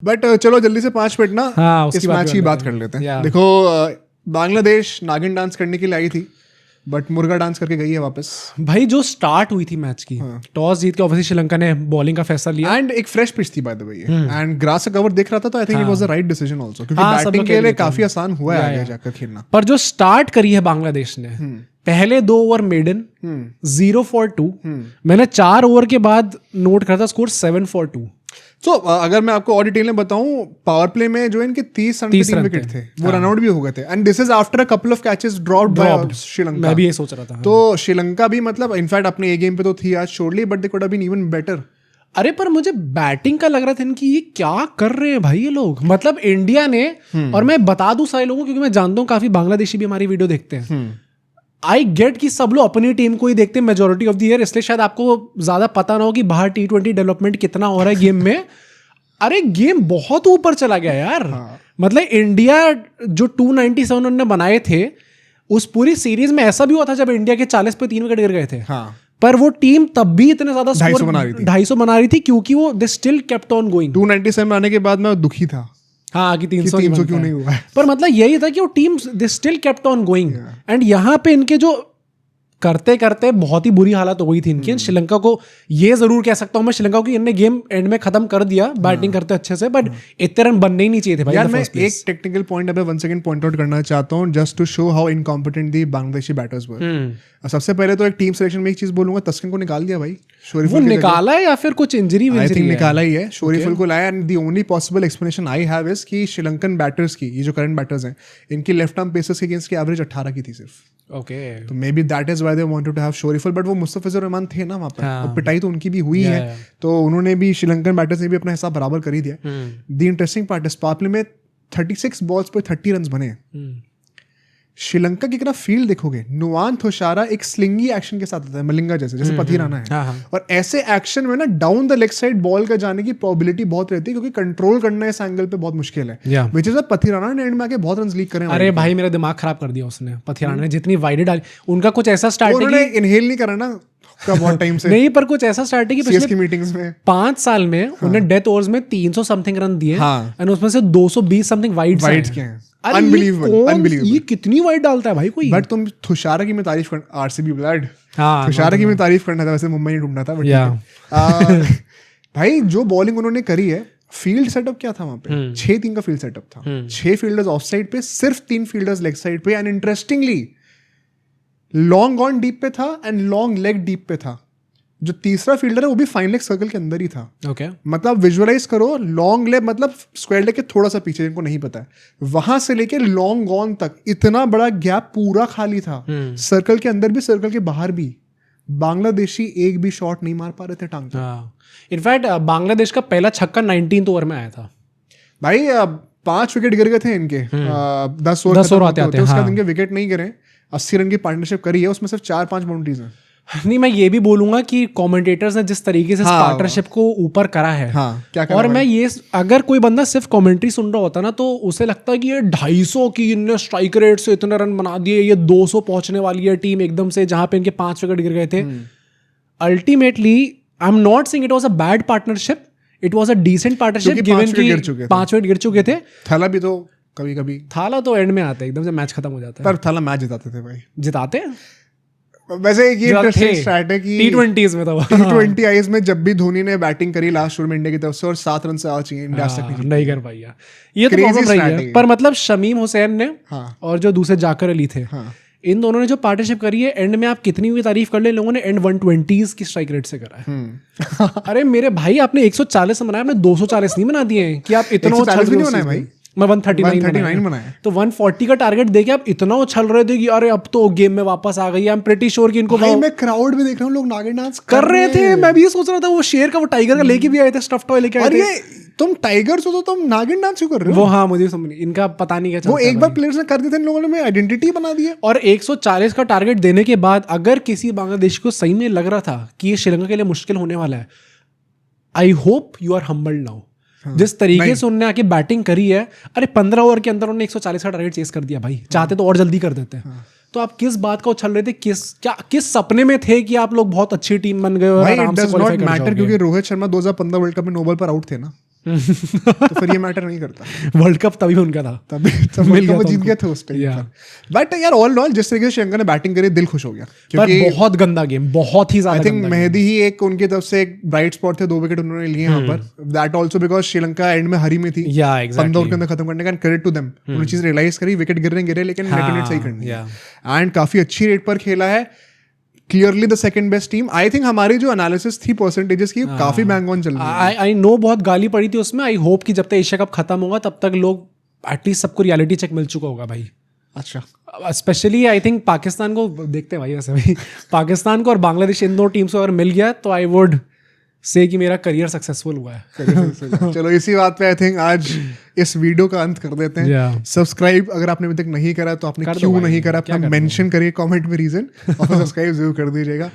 But चलो जल्दी से 5 मिनट ना हाँ, इस मैच की बात कर लेते हैं। देखो बांग्लादेश नागिन डांस करने के लिए आई थी बट मुर्गा डांस करके गई है वापस। भाई जो स्टार्ट हुई थी मैच की, टॉस जीत के ऑब्वियसली श्रीलंका ने बॉलिंग का फैसला लिया एंड एक फ्रेश पिच थी by the way and grass का कवर देख रहा था तो I think it was the right decision also, क्योंकि बैटिंग के लिए काफी आसान हुआ है आगे जाकर खेलना। पर जो स्टार्ट करी है बांग्लादेश ने, पहले 2 ओवर मेडन 0 for 2, मैंने 4 ओवर के बाद नोट करा था स्कोर 7 for 2। सो अगर मैं आपको और डिटेल में बताऊं, पावर प्ले में जो इनके 30 रन विकेट थे वो रन आउट भी हो गए थे and this is after a couple of catches dropped by Sri Lanka. मैं भी ये सोच रहा था। तो श्रीलंका भी मतलब इनफैक्ट अपने ए गेम पे तो थी आज surely, but they could have been even better. अरे पर मुझे बैटिंग का लग रहा था इनकी, ये क्या कर रहे हैं भाई ये लोग। मतलब इंडिया ने, और मैं बता दूं सारे लोगों क्योंकि मैं जानता हूँ काफी बांग्लादेशी भी हमारी वीडियो देखते हैं, आई गेट कि सब लोग अपनी टीम को ही देखते हैं मेजोरिटी ऑफ द ईयर, इसलिए शायद आपको ज्यादा पता ना हो कि बाहर T20 डेवलपमेंट कितना हो रहा है गेम में। अरे गेम बहुत ऊपर चला गया यार। मतलब इंडिया जो 297 उन्होंने बनाए थे उस पूरी सीरीज में ऐसा भी हुआ था जब इंडिया के 40 पे 3 विकेट गिर गए थे। पर वो टीम तब भी इतने ज्यादा 250 बना रही थी क्योंकि वो they still kept on going. 297 आने के बाद मैं दुखी था हाँ कि 300 क्यों नहीं हुआ। पर मतलब यही था कि वो team they still kept on going and यहाँ पे इनके जो करते करते बहुत ही बुरी हालत हो गई थी इनकी। श्रीलंका को ये जरूर कह सकता हूँ मैं, श्रीलंका को इनने गेम एंड में खत्म कर दिया बैटिंग करते अच्छे से, बट इतने रन बनने ही नहीं चाहिए थे भाई। यार मैं एक टेक्निकल पॉइंट अभी वन सेकंड पॉइंट आउट करना चाहता हूँ just to show how incompetent the Bangladeshi batters were. सबसे पहले तो एक टीम सिलेक्शन में एक चीज बोलूंगा, तस्किन को निकाल दिया भाई। वो निकाला है या फिर कुछ इंजरी आई थिंक निकाला ही है, शोरीफुल को लाया and the only possible explanation I have is कि श्रीलंकन बैटर्स की, ये जो करंट बैटर्स हैं, इनकी लेफ्ट आर्म पेसर्स के अगेंस्ट की एवरेज 18 की थी सिर्फ। ओके तो maybe that is why they wanted to have Shoriful, but वो मुस्तफिजुर रहमान थे ना वहां पर, और पिटाई तो उनकी भी हुई है, तो उन्होंने भी श्रीलंकन बैटर्स ने भी अपना हिसाब बराबर कर ही दिया। The interesting part is power play में 36 बॉल्स पर 30 रन बने। श्रीलंका की अगर फील्ड देखोगे, नुवान थोशारा एक स्लिंगी एक्शन के साथ आता है, मलिंगा जैसे पथिराना है, और ऐसे एक्शन में ना down the leg side ball का जाने की प्रोबेबिलिटी बहुत रहती है क्योंकि कंट्रोल करना इस एंगल पे बहुत मुश्किल है, विच इज पथिराना ने एंड में आके बहुत रन लीक करे। अरे भाई मेरा दिमाग खराब कर दिया उसने, पथिराना ने जितनी वाइड डाली, उनका कुछ ऐसा स्टार्टिंग इनहेल नहीं करा ना बहुत टाइम से नहीं, पर कुछ ऐसा स्टार्ट है कि पिछले मीटिंग्स में 5 साल में उन्होंने डेथ ओवर्स में 300 समथिंग रन दिए एंड उसमें से 220 समथिंग वाइड के हैं। अनबिलीवेबल। ये कितनी वाइड डालता है भाई कोई। बट तुम थोशारा की मैं तारीफ कर, आरसीबी ब्लड, थोशारा की मैं तारीफ करना था, वैसे मुंबई नहीं ढूंढना था, बट भाई जो बॉलिंग उन्होंने करी है, फील्ड सेटअप क्या था वहां पे, 6-3 का फील्ड सेटअप था, 6 फील्डर्स ऑफ साइड पे, सिर्फ 3 फील्डर्स लेग साइड पे, and interestingly long on deep पे था एंड लॉन्ग लेग डीप पे था। जो तीसरा फील्डर है वो भी फाइन लेग सर्कल के अंदर ही था। मतलब विजुअलाइज करो, लॉन्ग लेग मतलब स्क्वायर लेग के थोड़ा सा पीछे, जिनको नहीं पता है, वहां से लेके लॉन्ग ऑन तक इतना बड़ा गैप पूरा खाली था, सर्कल के अंदर भी सर्कल के बाहर भी। बांग्लादेशी एक भी शॉट नहीं मार पा रहे थे टांग पे। इनफैक्ट बांग्लादेश का पहला छक्का 19th ओवर में आया था भाई। 5 विकेट गिर गए थे इनके, 10 ओवर आते उसके बाद इनके विकेट नहीं गिरे। 80 रन की पार्टनरशिप करी है, उसमें सिर्फ 4-5 बाउंड्रीज हैं। नहीं, मैं ये भी बोलूंगा कि कमेंटेटर्स ने जिस तरीके से पार्टनरशिप को ऊपर करा है, क्या और मैं ये, अगर कोई बंदा सिर्फ कमेंट्री सुन रहा होता ना तो उसे लगता है कि ये 250 की इनने स्ट्राइक रेट से इतने रन बना दिए, ये 200 पहुंचने वाली है टीम एकदम से, जहां पे इनके 5 विकेट गिर गए थे। Ultimately I am not saying it was a bad partnership, it was a decent partnership given कि 5 विकेट गिर चुके थे। थाला भी तो कभी थाला तो एंड में आता है, एकदम से मैच खत्म हो जाता है। पर थाला मैच जिताते थे भाई, जिताते वैसे ये इंटरेस्टिंग स्टैट है कि T20s में तो T20 आईज में जब भी धोनी ने बैटिंग करी लास्ट ओवर में इंडिया की तरफ से, और 7 रन से चाहिए इंडिया तक नहीं कर पाई, ये तो प्रॉब्लम रही है। पर मतलब शमीम हुसैन ने और जो दूसरे जाकर अली थे, इन दोनों ने जो पार्टनरशिप करी है, एंड में आप कितनी भी तारीफ कर ले, लोगों ने एंड 120s की स्ट्राइक रेट से करा है। अरे मेरे भाई, आपने 140 बनाया, आपने 240 नहीं बना दिए कि आप इतना उछल भी नहीं बनाया भाई, मैं 139 बनाया। तो 140 का टारगेट देके आप इतना उछल रहे थे कि अरे अब तो गेम में वापस आ गई। आई एम प्रीटी श्योर कि इनको भाई मैं क्राउड में देख रहा हूँ लोग नागिन डांस कर रहे थे। मैं भी ये सोच रहा था, वो शेर का, वो टाइगर का लेके भी आए थे, स्टफ्ड टॉय लेके आए थे। तुम टाइगर्स हो तो तुम नागिन डांस क्यों कर रहे हो? वो हाँ, मुझे समझ नहीं, इनका पता नहीं क्या चलता है। वो एक बार प्लेयर्स ने कर दिए थे, इन लोगों ने आइडेंटिटी बना दी है। और 140 का टारगेट देने के बाद अगर किसी बांग्लादेश को सही में लग रहा था कि ये श्रीलंका के लिए मुश्किल होने वाला है, I hope you are humbled now. जिस तरीके से उन्होंने आके बैटिंग करी है, अरे 15 ओवर के अंदर उन्होंने 140 का टारगेट चेस कर दिया भाई। चाहते तो और जल्दी कर देते हैं। तो आप किस बात का उछल रहे थे, किस सपने में थे कि आप लोग बहुत अच्छी टीम बन गए और आराम से क्वालीफाई कर जाओगे? क्योंकि रोहित शर्मा 2015 वर्ल्ड कप में नो बॉल पर आउट थे ना। तो फिर ये मैटर नहीं करता। वर्ल्ड कप तभी उनका था, तभी वो जीत गए थे उस टाइम। बट यार ऑल ऑल जिस तरीके से श्रीलंका ने बैटिंग करी दिल खुश हो गया, क्योंकि बहुत गंदा गेम, बहुत ही ज्यादा। आई थिंक मेहदी ही एक उनकी तरफ से एक ब्राइट स्पॉट थे, 2 विकेट उन्होंने लिए यहाँ पर। That also because Sri Lanka and में हरी में थी 15 ओवर के अंदर खत्म करने का। क्रेडिट टू देम, उन्होंने चीज रियलाइज करी, विकेट गिरे लेकिन नेट सही करनी है एंड काफी अच्छी रेट पर खेला है। Clearly the second best team. I think हमारी जो एनालिसिस थी परसेंटेजेस की काफी बैंग ऑन चल रही है। आई नो बहुत गाली पड़ी थी उसमें। आई होप कि जब तक एशिया कप खत्म होगा तब तक लोग एटलीस्ट सबको रियलिटी चेक मिल चुका होगा भाई। अच्छा, स्पेशली आई थिंक पाकिस्तान को देखते हैं भाई, वैसे भाई पाकिस्तान को और बांग्लादेश इन 2 टीम्स को अगर मिल गया तो आई वुड से कि मेरा करियर सक्सेसफुल हुआ है। चलो इसी बात पे आई थिंक आज इस वीडियो का अंत कर देते हैं। सब्सक्राइब अगर आपने अभी तक नहीं करा तो आपने क्यों नहीं करा, अपना मेंशन करिए कमेंट में रीजन, और सब्सक्राइब जरूर कर दीजिएगा।